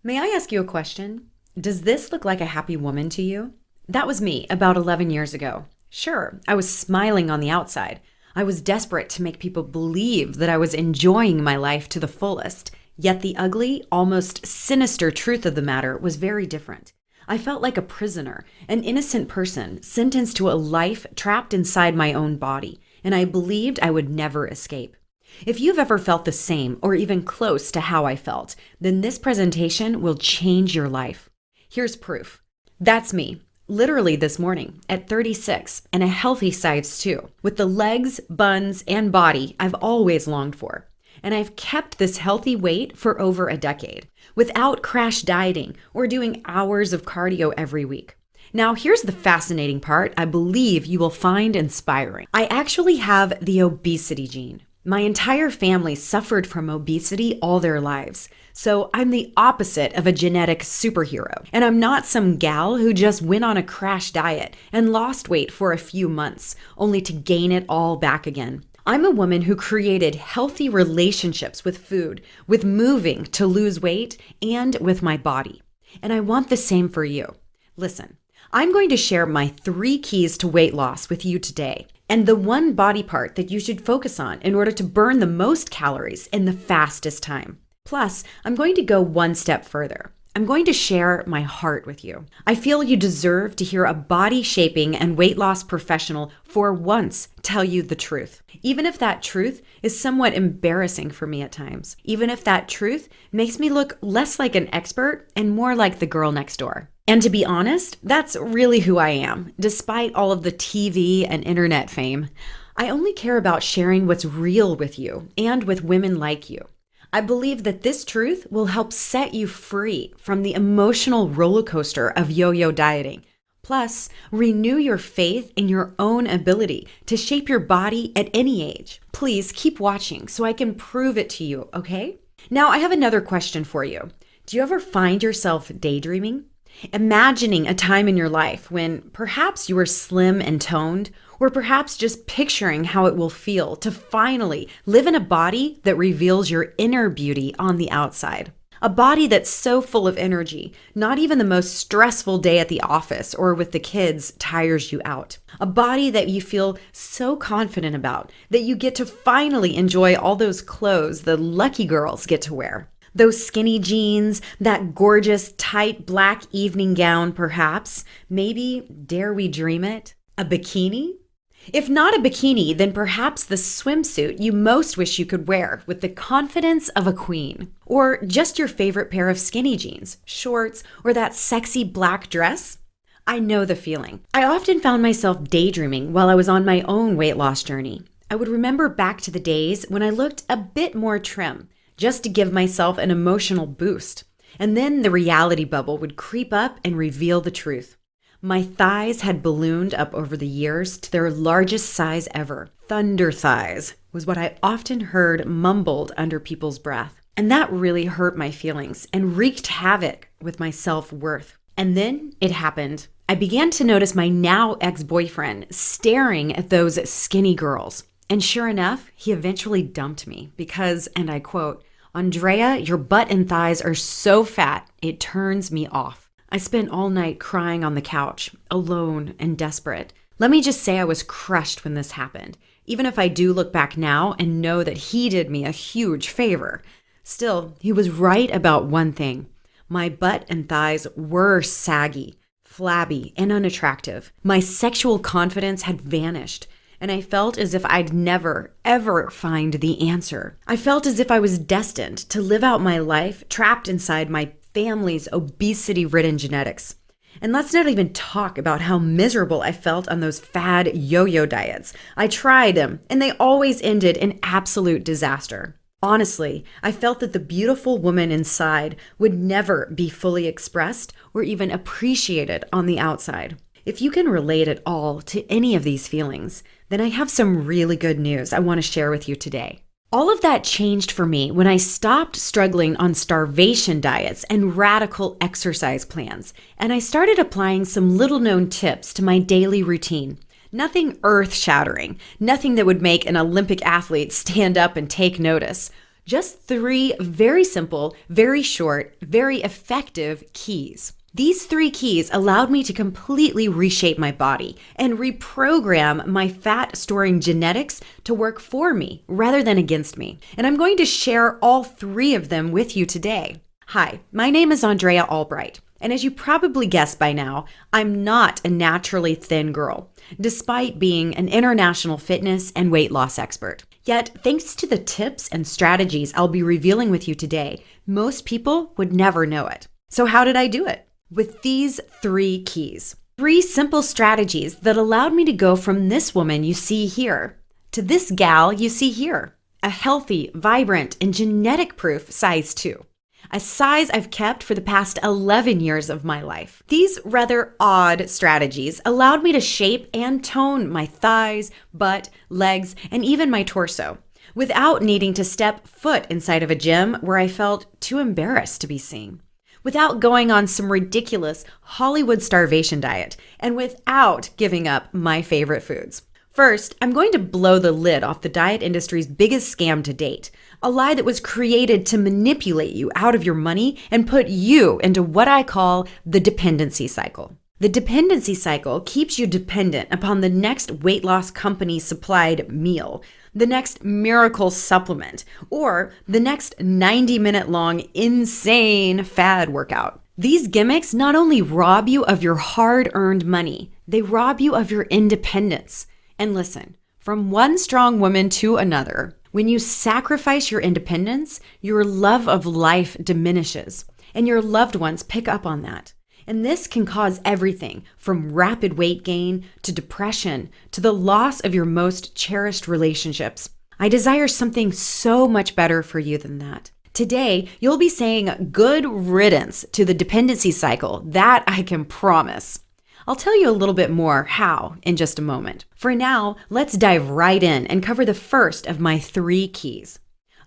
May I ask you a question? Does this look like a happy woman to you? That was me about 11 years ago. Sure, I was smiling on the outside. I was desperate to make people believe that I was enjoying my life to the fullest. Yet the ugly, almost sinister truth of the matter was very different. I felt like a prisoner, an innocent person sentenced to a life trapped inside my own body, and I believed I would never escape. If you've ever felt the same or even close to how I felt, then this presentation will change your life. Here's proof. That's me, literally this morning at 36 and a healthy size too, with the legs, buns, and body I've always longed for. And I've kept this healthy weight for over a decade without crash dieting or doing hours of cardio every week. Now, here's the fascinating part I believe you will find inspiring. I actually have the obesity gene. My entire family suffered from obesity all their lives, so I'm the opposite of a genetic superhero. And I'm not some gal who just went on a crash diet and lost weight for a few months, only to gain it all back again. I'm a woman who created healthy relationships with food, with moving to lose weight, and with my body. And I want the same for you. Listen, I'm going to share my 3 keys to weight loss with you today, and the one body part that you should focus on in order to burn the most calories in the fastest time. Plus, I'm going to go one step further. I'm going to share my heart with you. I feel you deserve to hear a body shaping and weight loss professional for once tell you the truth. Even if that truth is somewhat embarrassing for me at times. Even if that truth makes me look less like an expert and more like the girl next door. And to be honest, that's really who I am, despite all of the TV and internet fame. I only care about sharing what's real with you and with women like you. I believe that this truth will help set you free from the emotional roller coaster of yo-yo dieting. Plus, renew your faith in your own ability to shape your body at any age. Please keep watching so I can prove it to you, okay? Now, I have another question for you. Do you ever find yourself daydreaming? Imagining a time in your life when perhaps you were slim and toned, or perhaps just picturing how it will feel to finally live in a body that reveals your inner beauty on the outside. A body that's so full of energy, not even the most stressful day at the office or with the kids tires you out. A body that you feel so confident about that you get to finally enjoy all those clothes the lucky girls get to wear. Those skinny jeans, that gorgeous tight black evening gown perhaps, maybe, dare we dream it, a bikini? If not a bikini, then perhaps the swimsuit you most wish you could wear with the confidence of a queen. Or just your favorite pair of skinny jeans, shorts, or that sexy black dress. I know the feeling. I often found myself daydreaming while I was on my own weight loss journey. I would remember back to the days when I looked a bit more trim, just to give myself an emotional boost. And then the reality bubble would creep up and reveal the truth. My thighs had ballooned up over the years to their largest size ever. Thunder thighs was what I often heard mumbled under people's breath. And that really hurt my feelings and wreaked havoc with my self-worth. And then it happened. I began to notice my now ex-boyfriend staring at those skinny girls. And sure enough, he eventually dumped me because, and I quote, "Andrea, your butt and thighs are so fat, it turns me off." I spent all night crying on the couch, alone and desperate. Let me just say I was crushed when this happened, even if I do look back now and know that he did me a huge favor. Still, he was right about one thing. My butt and thighs were saggy, flabby, and unattractive. My sexual confidence had vanished, and I felt as if I'd never, ever find the answer. I felt as if I was destined to live out my life trapped inside my family's obesity-ridden genetics. And let's not even talk about how miserable I felt on those fad yo-yo diets. I tried them, and they always ended in absolute disaster. Honestly, I felt that the beautiful woman inside would never be fully expressed or even appreciated on the outside. If you can relate at all to any of these feelings, then I have some really good news I want to share with you today. All of that changed for me when I stopped struggling on starvation diets and radical exercise plans, and I started applying some little-known tips to my daily routine. Nothing earth-shattering, nothing that would make an Olympic athlete stand up and take notice. Just 3 very simple, very short, very effective keys. These 3 keys allowed me to completely reshape my body and reprogram my fat-storing genetics to work for me rather than against me. And I'm going to share all 3 of them with you today. Hi, my name is Andrea Albright. And as you probably guessed by now, I'm not a naturally thin girl, despite being an international fitness and weight loss expert. Yet, thanks to the tips and strategies I'll be revealing with you today, most people would never know it. So how did I do it? With these 3 keys. 3 simple strategies that allowed me to go from this woman you see here to this gal you see here. A healthy, vibrant, and genetic-proof size 2. A size I've kept for the past 11 years of my life. These rather odd strategies allowed me to shape and tone my thighs, butt, legs, and even my torso without needing to step foot inside of a gym where I felt too embarrassed to be seen, without going on some ridiculous Hollywood starvation diet, and without giving up my favorite foods. First, I'm going to blow the lid off the diet industry's biggest scam to date, a lie that was created to manipulate you out of your money and put you into what I call the dependency cycle. The dependency cycle keeps you dependent upon the next weight loss company supplied meal, the next miracle supplement, or the next 90-minute long insane fad workout. These gimmicks not only rob you of your hard-earned money, they rob you of your independence. And listen, from one strong woman to another, when you sacrifice your independence, your love of life diminishes, and your loved ones pick up on that. And this can cause everything from rapid weight gain to depression to the loss of your most cherished relationships. I desire something so much better for you than that. Today, you'll be saying good riddance to the dependency cycle, that I can promise. I'll tell you a little bit more how in just a moment. For now, let's dive right in and cover the first of my 3 keys.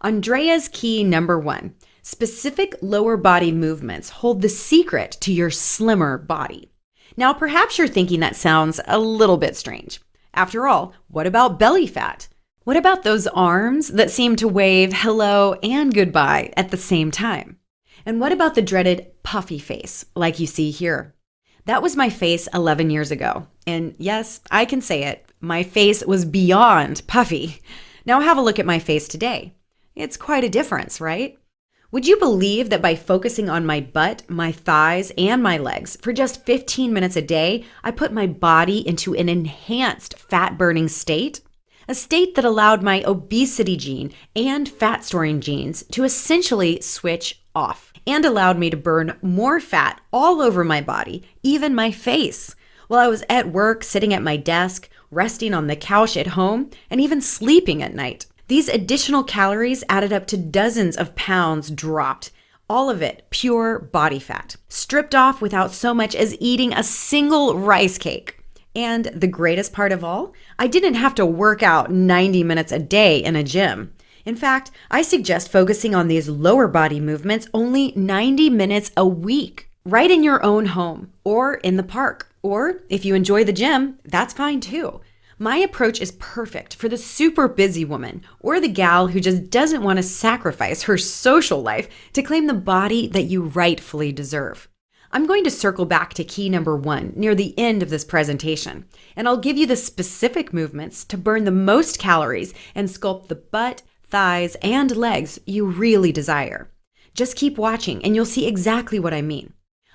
Andrea's key number 1. Specific lower body movements hold the secret to your slimmer body. Now, perhaps you're thinking that sounds a little bit strange. After all, what about belly fat? What about those arms that seem to wave hello and goodbye at the same time? And what about the dreaded puffy face like you see here? That was my face 11 years ago. And yes, I can say it. My face was beyond puffy. Now have a look at my face today. It's quite a difference, right? Would you believe that by focusing on my butt, my thighs, and my legs for just 15 minutes a day, I put my body into an enhanced fat-burning state? A state that allowed my obesity gene and fat-storing genes to essentially switch off, and allowed me to burn more fat all over my body, even my face, while I was at work, sitting at my desk, resting on the couch at home, and even sleeping at night. These additional calories added up to dozens of pounds dropped, all of it pure body fat, stripped off without so much as eating a single rice cake. And the greatest part of all, I didn't have to work out 90 minutes a day in a gym. In fact, I suggest focusing on these lower body movements only 90 minutes a week, right in your own home or in the park. Or if you enjoy the gym, that's fine too. My approach is perfect for the super busy woman or the gal who just doesn't want to sacrifice her social life to claim the body that you rightfully deserve. I'm going to circle back to key number 1 near the end of this presentation, and I'll give you the specific movements to burn the most calories and sculpt the butt, thighs, and legs you really desire. Just keep watching and you'll see exactly what I mean.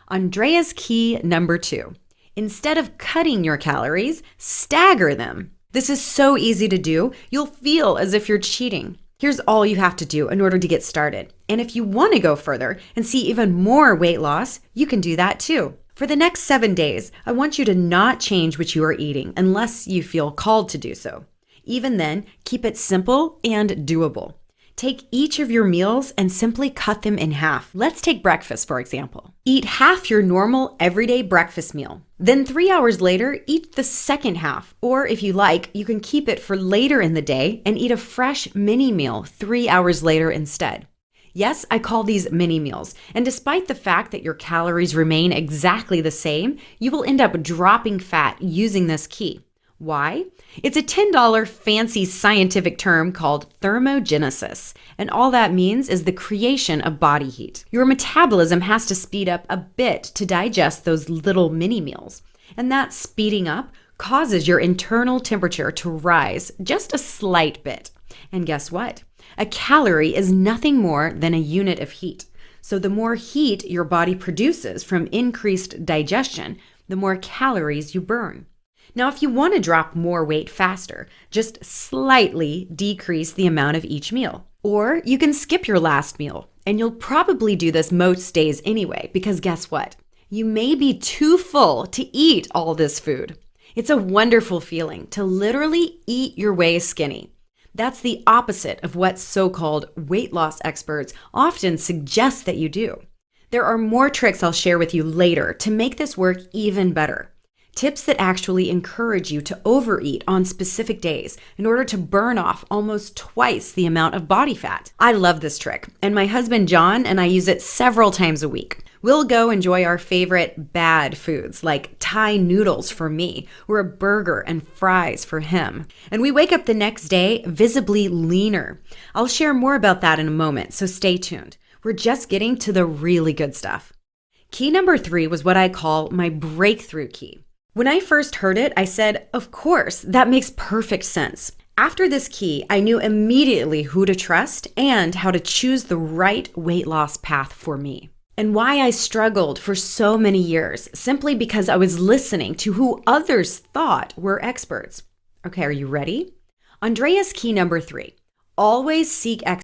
Andrea's key number 2. Instead of cutting your calories, stagger them. This is so easy to do, you'll feel as if you're cheating. Here's all you have to do in order to get started. And if you want to go further and see even more weight loss, you can do that too. For the next 7 days, I want you to not change what you are eating unless you feel called to do so. Even then, keep it simple and doable. Take each of your meals and simply cut them in half. Let's take breakfast, for example. Eat half your normal everyday breakfast meal. Then 3 hours later, eat the second half. Or if you like, you can keep it for later in the day and eat a fresh mini meal 3 hours later instead. Yes, I call these mini meals. And despite the fact that your calories remain exactly the same, you will end up dropping fat using this key. Why? It's a $10 fancy scientific term called thermogenesis, and all that means is the creation of body heat. Your metabolism has to speed up a bit to digest those little mini meals, and that speeding up causes your internal temperature to rise just a slight bit. And guess what? A calorie is nothing more than a unit of heat. So the more heat your body produces from increased digestion, the more calories you burn. Now, if you want to drop more weight faster, just slightly decrease the amount of each meal. Or you can skip your last meal, and you'll probably do this most days anyway, because guess what? You may be too full to eat all this food. It's a wonderful feeling to literally eat your way skinny. That's the opposite of what so-called weight loss experts often suggest that you do. There are more tricks I'll share with you later to make this work even better. Tips that actually encourage you to overeat on specific days in order to burn off almost twice the amount of body fat. I love this trick, and my husband John and I use it several times a week. We'll go enjoy our favorite bad foods like Thai noodles for me, or a burger and fries for him. And we wake up the next day visibly leaner. I'll share more about that in a moment, so stay tuned. We're just getting to the really good stuff. Key number 3 was what I call my breakthrough key. When I first heard it, I said, of course, that makes perfect sense. After this key, I knew immediately who to trust and how to choose the right weight loss path for me. And why I struggled for so many years, simply because I was listening to who others thought were experts. Okay, are you ready? Andrea's key number 3, always seek